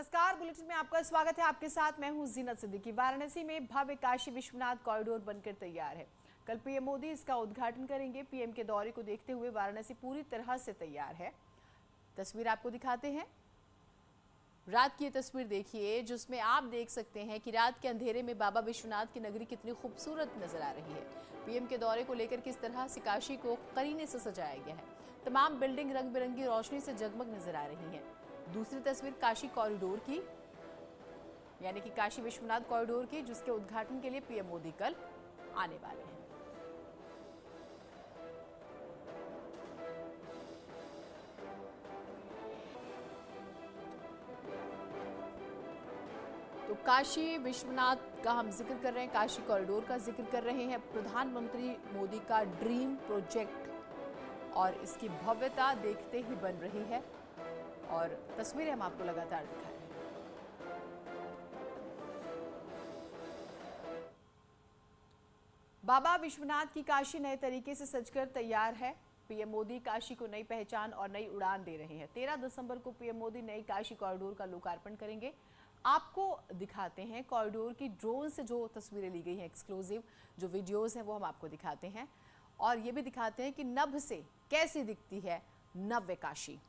नमस्कार, बुलेटिन में आपका स्वागत है। आपके साथ मैं हूं जीनत सिद्दीकी। वाराणसी में भव्य काशी विश्वनाथ कॉरिडोर बनकर तैयार है। कल पीएम मोदी इसका उद्घाटन करेंगे। पीएम के दौरे को देखते हुए वाराणसी पूरी तरह से तैयार है। तस्वीर आपको दिखाते हैं। रात की ये तस्वीर देखिए, जिसमें आप देख सकते हैं कि रात के अंधेरे में बाबा विश्वनाथ की नगरी कितनी खूबसूरत नजर आ रही है। पीएम के दौरे को लेकर किस तरह से काशी को करीने से सजाया गया है। तमाम बिल्डिंग रंग बिरंगी रोशनी से जगमग नजर आ रही हैं। दूसरी तस्वीर काशी कॉरिडोर की, यानी कि काशी विश्वनाथ कॉरिडोर की, जिसके उद्घाटन के लिए पीएम मोदी कल आने वाले हैं। तो काशी विश्वनाथ का हम जिक्र कर रहे हैं, काशी कॉरिडोर का जिक्र कर रहे हैं। प्रधानमंत्री मोदी का ड्रीम प्रोजेक्ट और इसकी भव्यता देखते ही बन रही है और तस्वीरें हम आपको लगातार दिखा रहे हैं। बाबा विश्वनाथ की काशी नए तरीके से सजकर तैयार है। पीएम मोदी काशी को नई पहचान और नई उड़ान दे रहे हैं। 13 दिसंबर को पीएम मोदी नई काशी कॉरिडोर का लोकार्पण करेंगे। आपको दिखाते हैं कॉरिडोर की ड्रोन से जो तस्वीरें ली गई हैं, एक्सक्लूसिव जो वीडियोस हैं वो हम आपको दिखाते हैं और ये भी दिखाते हैं कि नभ से कैसी दिखती है नव्य Kashi.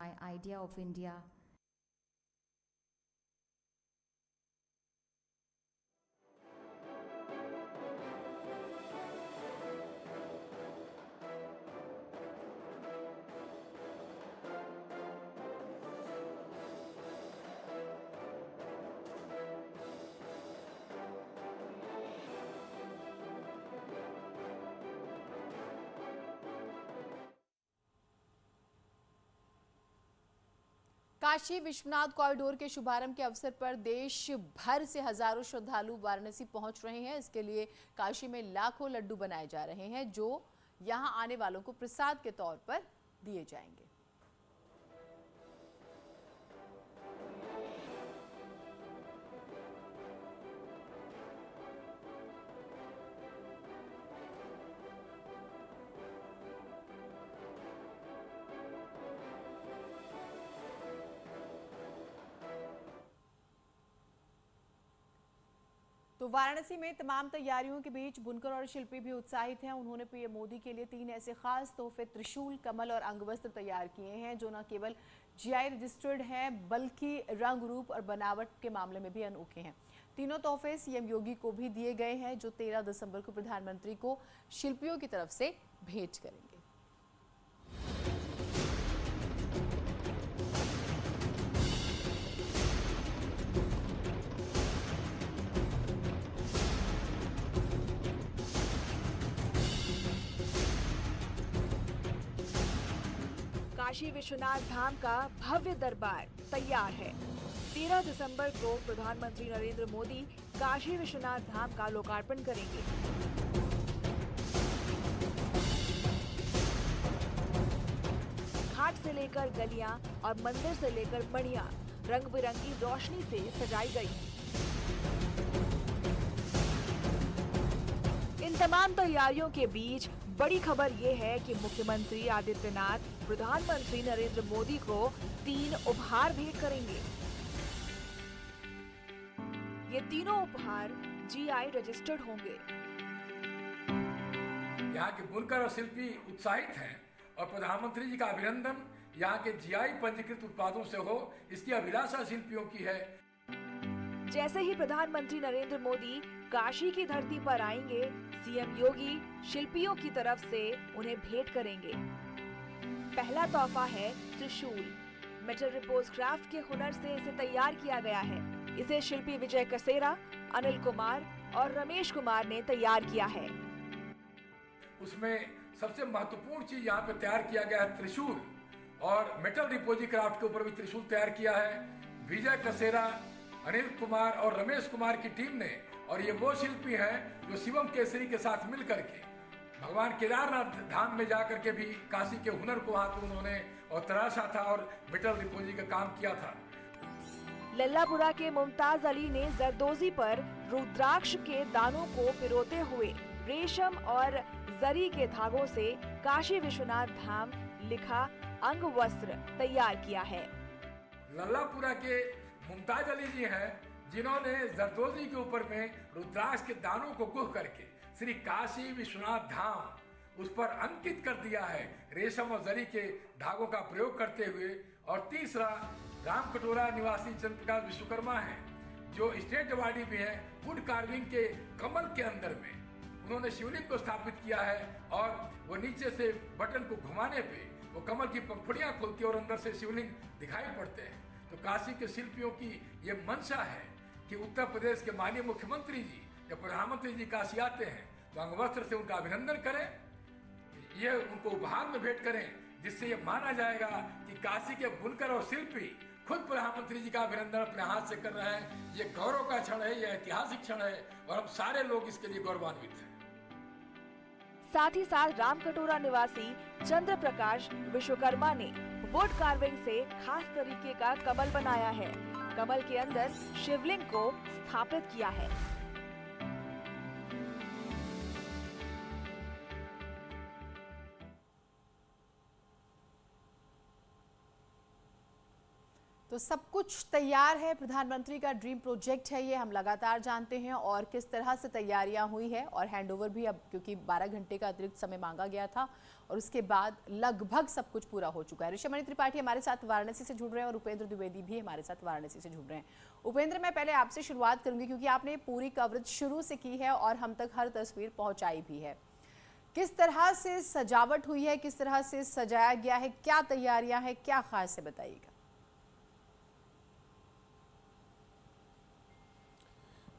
My idea of India. Kashi Vishwanath corridor के शुभारंभ के अवसर पर देश भर से हजारों श्रद्धालु वाराणसी पहुंच रहे हैं। इसके लिए काशी में लाखों लड्डू बनाए जा रहे हैं, जो यहां आने वालों को प्रसाद के तौर पर दिए जाएंगे। तो वाराणसी में तमाम तैयारियों के बीच बुनकर और शिल्पी भी उत्साहित हैं। उन्होंने पीएम मोदी के लिए 3 ऐसे खास तोहफे त्रिशूल, कमल और अंगवस्त्र तैयार किए हैं, जो न केवल जीआई रजिस्टर्ड हैं बल्कि रंग, रूप और बनावट के मामले में भी अनोखे हैं। तीनों तोहफे सीएम योगी को भी दिए गए हैं, जो 13 दिसंबर को प्रधानमंत्री को शिल्पियों की तरफ से भेंट करेंगे। काशी विश्वनाथ धाम का भव्य दरबार तैयार है। 13 दिसंबर को प्रधानमंत्री नरेंद्र मोदी काशी विश्वनाथ धाम का लोकार्पण करेंगे। घाट से लेकर गलियां और मंदिर से लेकर मड़ियां रंग बिरंगी रोशनी से सजाई गई। इन तमाम तैयारियों के बीच बड़ी खबर ये है कि मुख्यमंत्री आदित्यनाथ प्रधानमंत्री नरेंद्र मोदी को 3 उपहार भेंट करेंगे। ये तीनों उपहार जीआई रजिस्टर्ड होंगे। यहाँ के बुनकर और शिल्पी उत्साहित हैं और प्रधानमंत्री जी का अभिनंदन यहाँ के जीआई पंजीकृत उत्पादों से हो, इसकी अभिलाषा शिल्पियों की है। जैसे ही प्रधानमंत्री नरेंद्र मोदी काशी की धरती पर आएंगे, सीएम योगी शिल्पियों की तरफ से उन्हें भेंट करेंगे। पहला तोहफा है त्रिशूल। मेटल रिपोज क्राफ्ट के हुनर से इसे तैयार किया गया है। इसे शिल्पी विजय कसेरा, अनिल कुमार और रमेश कुमार ने तैयार किया है। उसमें सबसे महत्वपूर्ण चीज यहाँ पे तैयार किया गया है त्रिशूल, और मेटल रिपोजी क्राफ्ट के ऊपर भी त्रिशूल तैयार किया है विजय कसेरा, अनिल कुमार और रमेश कुमार की टीम ने। और ये वो शिल्पी हैं जो शिवम केसरी के साथ मिलकर के भगवान केदारनाथ धाम में जाकर के भी काशी के हुनर को वहां पे उन्होंने और तराशा था और मेटल रिपोजी का काम किया था। लल्लापुरा के मुमताज अली ने जरदोजी पर रुद्राक्ष के दानों को पिरोते हुए रेशम और जरी के धागों से काशी विश्वनाथ धाम लिखा अंग वस्त्र तैयार किया है। लल्लापुरा के मुमताज अली जी हैं, जिन्होंने जरदोजी के ऊपर में रुद्राक्ष के दानों को गुह करके श्री काशी विश्वनाथ धाम उस पर अंकित कर दिया है रेशम और जरी के धागों का प्रयोग करते हुए। और तीसरा रामकटोरा निवासी चंद्रप्रकाश विश्वकर्मा हैं, जो स्टेट अवार्डी भी हैं वुड कार्विंग के कमल के अंदर में उन्होंने शिवलिंग को स्थापित किया है। और वो नीचे से बटन को घुमाने पे वो कमल की पंखुड़ियां खुलती है और अंदर से शिवलिंग दिखाई पड़ते हैं। तो काशी के शिल्पियों की ये मंशा है कि उत्तर प्रदेश के माननीय मुख्यमंत्री जी जब प्रधानमंत्री जी काशी आते हैं तो अंगवस्त्र से उनका अभिनंदन करें, ये उनको उपहार में भेंट करें, जिससे ये माना जाएगा कि काशी के बुनकर और शिल्पी खुद प्रधानमंत्री जी का अभिनंदन अपने हाथ से कर रहे हैं। ये गौरव का क्षण है, ये ऐतिहासिक क्षण है और हम सारे लोग इसके लिए गौरवान्वित हैं। साथ ही साथ रामकटोरा निवासी चंद्र प्रकाश विश्वकर्मा ने वुड कार्विंग से खास तरीके का कमल बनाया है। कमल के अंदर शिवलिंग को स्थापित किया है। तो सब कुछ तैयार है, प्रधानमंत्री का ड्रीम प्रोजेक्ट है ये, हम लगातार जानते हैं और किस तरह से तैयारियां हुई है। और हैंडओवर भी अब क्योंकि 12 घंटे का अतिरिक्त समय मांगा गया था और उसके बाद लगभग सब कुछ पूरा हो चुका है। ऋषिमणि त्रिपाठी हमारे साथ वाराणसी से जुड़ रहे हैं और उपेंद्र द्विवेदी भी हमारे साथ वाराणसी से जुड़ रहे हैं। उपेंद्र, मैं पहले आपसे शुरुआत करूंगी क्योंकि आपने पूरी कवरेज शुरू से की है और हम तक हर तस्वीर पहुंचाई भी है। किस तरह से सजावट हुई है, किस तरह से सजाया गया है, क्या तैयारियां हैं, क्या खास है, बताइएगा।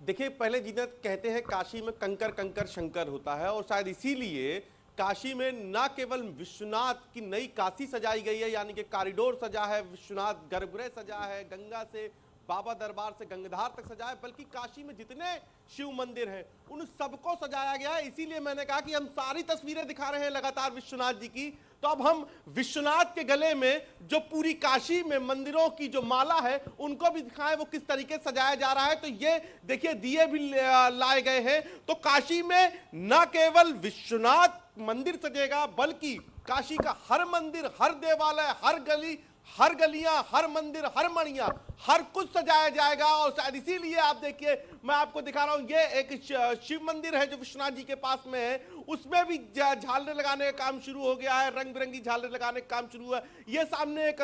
देखिए, पहले जीनत कहते हैं काशी में कंकर कंकर शंकर होता है और शायद इसीलिए काशी में ना केवल विश्वनाथ की नई काशी सजाई गई है, यानी कि कॉरिडोर सजा है, विश्वनाथ गर्भगृह सजा है, गंगा से बाबा दरबार से गंगाधार तक सजा है, बल्कि काशी में जितने शिव मंदिर हैं उन सबको सजाया गया है। इसीलिए मैंने कहा कि हम सारी तस्वीरें दिखा रहे हैं लगातार विश्वनाथ जी की। तो अब हम विश्वनाथ के गले में जो पूरी काशी में मंदिरों की जो माला है उनको भी दिखाएं, वो किस तरीके से सजाया जा रहा है। तो ये देखिए, दिए भी लाए गए हैं। तो काशी में न केवल विश्वनाथ मंदिर सजेगा, बल्कि काशी का हर मंदिर, हर देवालय, हर गली, हर गलियां, हर मंदिर, हर मणियां, हर कुछ सजाया जाएगा। और शायद इसीलिए आप देखिए, मैं आपको दिखा रहा हूं, ये एक शिव मंदिर है जो विश्वनाथ जी के पास में है, उसमें भी झालर लगाने का काम शुरू हो गया है, रंग बिरंगी झालर लगाने का काम शुरू हुआ है। ये सामने एक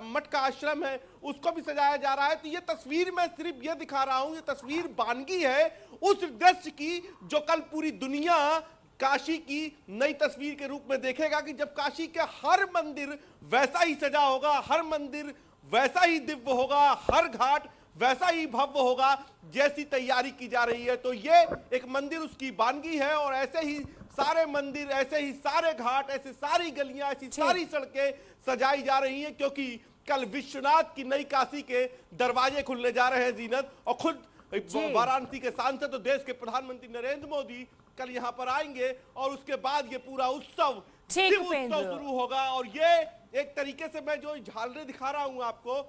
मठ का आश्रम है, उसको भी सजाया जा रहा है। तो ये तस्वीर मैं सिर्फ ये दिखा रहा हूं, ये तस्वीर बानगी है उस दृश्य की जो कल पूरी दुनिया काशी की नई तस्वीर के रूप में देखेगा कि जब काशी के हर मंदिर वैसा ही सजा होगा, हर मंदिर वैसा ही दिव्य होगा, हर घाट वैसा ही भव्य होगा जैसी तैयारी की जा रही है। तो ये एक मंदिर उसकी बानगी है और ऐसे ही सारे मंदिर, ऐसे ही सारे घाट, ऐसे सारी गलियां, ऐसी सारी सड़कें सजाई जा रही हैं, क्योंकि कल विश्वनाथ की नई काशी के दरवाजे खुलने जा रहे हैं जीनत। और खुद वाराणसी के सांसद और देश के प्रधानमंत्री नरेंद्र मोदी कल यहाँ पर आएंगे और उसके बाद ये पूरा उत्सव शुरू होगा। और ये एक तरीके से मैं जो झालरें दिखा रहा हूं आपको,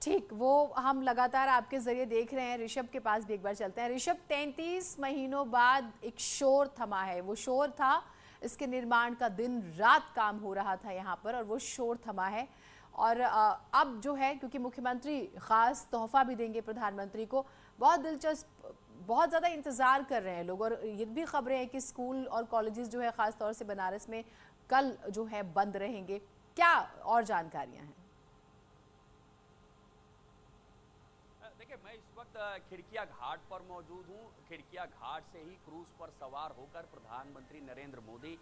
ठीक, वो हम लगातार आपके जरिए देख रहे हैं। ऋषभ के पास भी एक बार चलते हैं। ऋषभ, 33 महीनों बाद एक शोर थमा है। वो शोर था, इसके निर्माण का दिन रात काम हो रहा था यहाँ पर और वो शोर थमा है। और अब जो है, क्योंकि मुख्यमंत्री खास तोहफा भी देंगे प्रधानमंत्री को, बहुत दिलचस्प, बहुत ज़्यादा इंतज़ार कर रहे हैं लोग। और ये भी खबरें हैं कि स्कूल और कॉलेजेस जो है ख़ास तौर से बनारस में कल जो है बंद रहेंगे। क्या और जानकारियां हैं? देखिए, मैं इस वक्त खिड़किया घाट पर मौजूद हूँ। खिड़किया घाट से ही क्रूज पर सवार होकर प्रधानमंत्री नरेंद्र मोदी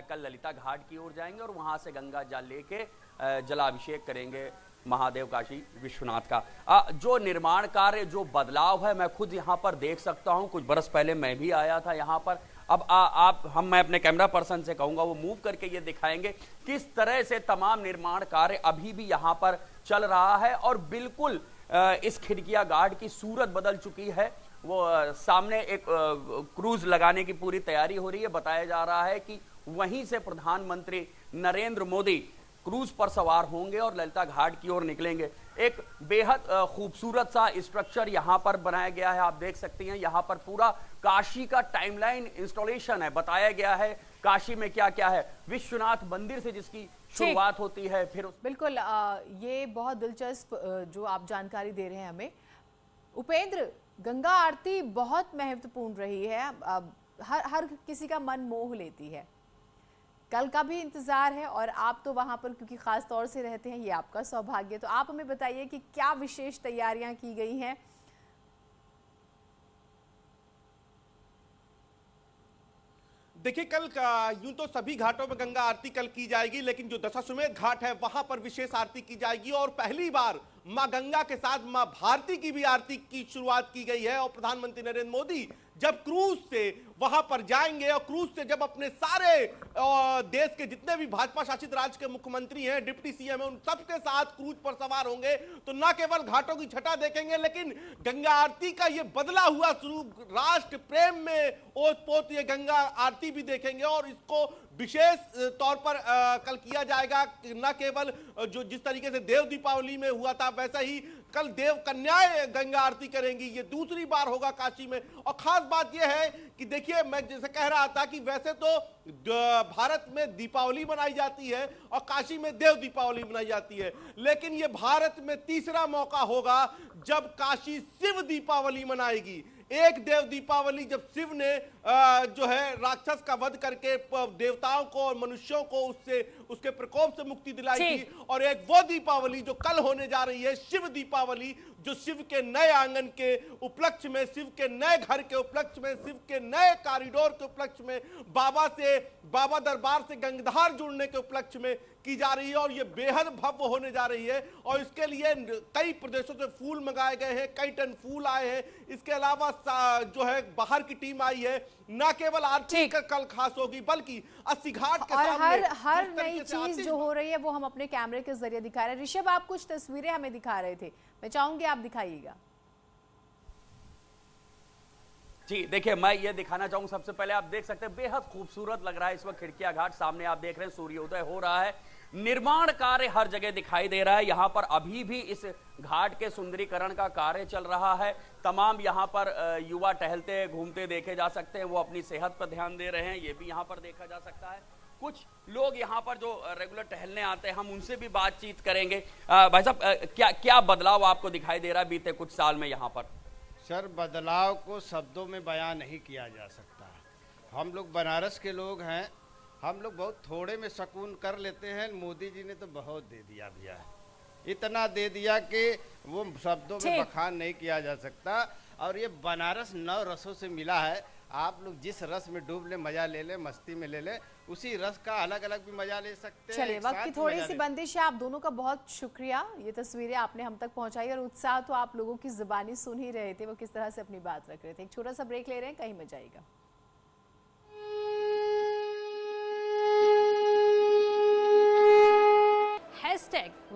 कल ललिता घाट की ओर जाएंगे और वहां से गंगा जल लेके जलाभिषेक करेंगे महादेव काशी विश्वनाथ का। जो निर्माण कार्य, जो बदलाव है, मैं खुद यहाँ पर देख सकता हूँ। कुछ बरस पहले मैं भी आया था यहाँ पर। अब मैं अपने कैमरा पर्सन से कहूँगा वो मूव करके ये दिखाएंगे किस तरह से तमाम निर्माण कार्य अभी भी यहाँ पर चल रहा है। और बिल्कुल इस खिड़किया घाट की सूरत बदल चुकी है। वो सामने एक क्रूज लगाने की पूरी तैयारी हो रही है। बताया जा रहा है कि वहीं से प्रधानमंत्री नरेंद्र मोदी क्रूज पर सवार होंगे और ललिता घाट की ओर निकलेंगे। एक बेहद खूबसूरत सा स्ट्रक्चर यहां पर बनाया गया है, आप देख सकते हैं। यहां पर पूरा काशी का टाइमलाइन इंस्टॉलेशन है, बताया गया है काशी में क्या क्या है। विश्वनाथ मंदिर से जिसकी शुरुआत होती है, फिर बिल्कुल ये बहुत दिलचस्प जो आप जानकारी दे रहे हैं हमें। उपेंद्र, गंगा आरती बहुत महत्वपूर्ण रही है, हर किसी का मन मोह लेती है। कल का भी इंतजार है और आप तो वहां पर क्योंकि खास तौर से रहते हैं, ये आपका सौभाग्य। तो आप हमें बताइए कि क्या विशेष तैयारियां की गई हैं। देखिए, कल यूं तो सभी घाटों में गंगा आरती कल की जाएगी, लेकिन जो दशाश्वमेध घाट है वहां पर विशेष आरती की जाएगी। और पहली बार मां गंगा के साथ मां भारती की भी आरती की शुरुआत की गई है। और प्रधानमंत्री नरेंद्र मोदी जब क्रूज से वहां पर जाएंगे और क्रूज से जब अपने सारे देश के जितने भी भाजपा शासित राज्य के मुख्यमंत्री हैं, डिप्टी सीएम हैं, उन सबके साथ क्रूज पर सवार होंगे, तो न केवल घाटों की छटा देखेंगे, लेकिन गंगा आरती का ये बदला हुआ स्वरूप, राष्ट्र प्रेम में ओत-पोत ये गंगा आरती भी देखेंगे। और इसको विशेष तौर पर कल किया जाएगा। न केवल जो जिस तरीके से देव दीपावली में हुआ था, वैसा ही कल देव कन्याएं गंगा आरती करेंगी। ये दूसरी बार होगा काशी में। और खास बात यह है कि देखिए, मैं जैसे कह रहा था कि वैसे तो भारत में दीपावली मनाई जाती है और काशी में देव दीपावली मनाई जाती है, लेकिन ये भारत में तीसरा मौका होगा जब काशी शिव दीपावली मनाएगी। एक देव दीपावली जब शिव ने जो है राक्षस का वध करके देवताओं को और मनुष्यों को उसके प्रकोप से मुक्ति दिलाई थी, और एक वो दीपावली जो कल होने जा रही है, शिव दीपावली, जो शिव के नए आंगन के उपलक्ष्य में, शिव के नए घर के उपलक्ष्य में, शिव के नए कॉरिडोर के उपलक्ष्य में, बाबा दरबार से गंगाधार जुड़ने के उपलक्ष्य में की जा रही है। और ये बेहद भव्य होने जा रही है। और इसके लिए कई प्रदेशों से फूल मंगाए गए हैं, कई टन फूल आए हैं। इसके अलावा जो है बाहर की टीम आई है। न केवल आरती का कल खास होगी, बल्कि 80 घाट के सामने हर नई चीज जो हो रही है वो हम अपने कैमरे के जरिए दिखा रहे हैं। ऋषभ, आप कुछ तस्वीरें हमें दिखा रहे थे, मैं चाहूंगी आप दिखाइएगा। जी देखिए, मैं ये दिखाना चाहूंगा। सबसे पहले आप देख सकते हैं बेहद खूबसूरत लग रहा है इस वक्त खिड़किया घाट। सामने आप देख रहे हैं सूर्योदय हो रहा है, निर्माण कार्य हर जगह दिखाई दे रहा है। यहाँ पर अभी भी इस घाट के सुंदरीकरण का कार्य चल रहा है। तमाम यहाँ पर युवा टहलते घूमते देखे जा सकते हैं, वो अपनी सेहत पर ध्यान दे रहे हैं, ये भी यहाँ पर देखा जा सकता है। कुछ लोग यहाँ पर जो रेगुलर टहलने आते हैं, हम उनसे भी बातचीत करेंगे। भाई साहब, क्या बदलाव आपको दिखाई दे रहा है बीते कुछ साल में यहाँ पर? सर, बदलाव को शब्दों में बयान नहीं किया जा सकता। हम लोग बनारस के लोग हैं, हम लोग बहुत थोड़े में सुकून कर लेते हैं। मोदी जी ने तो बहुत दे दिया भैया, इतना दे दिया कि वो शब्दों में बखान नहीं किया जा सकता। और ये बनारस 9 रसों से मिला है। आप लोग जिस रस में डूब ले, मजा ले ले, मस्ती में ले ले, उसी रस का अलग अलग भी मजा ले सकते हैं। चलिए, वक्त की थोड़ी सी बंदिश है। आप दोनों का बहुत शुक्रिया, ये तस्वीरें आपने हम तक पहुंचाई। और उत्साह तो आप लोगों की जुबानी सुन ही रहे थे, वो किस तरह से अपनी बात रख रहे थे। एक छोटा सा ब्रेक ले रहे हैं, कहीं मत जाइएगा। #,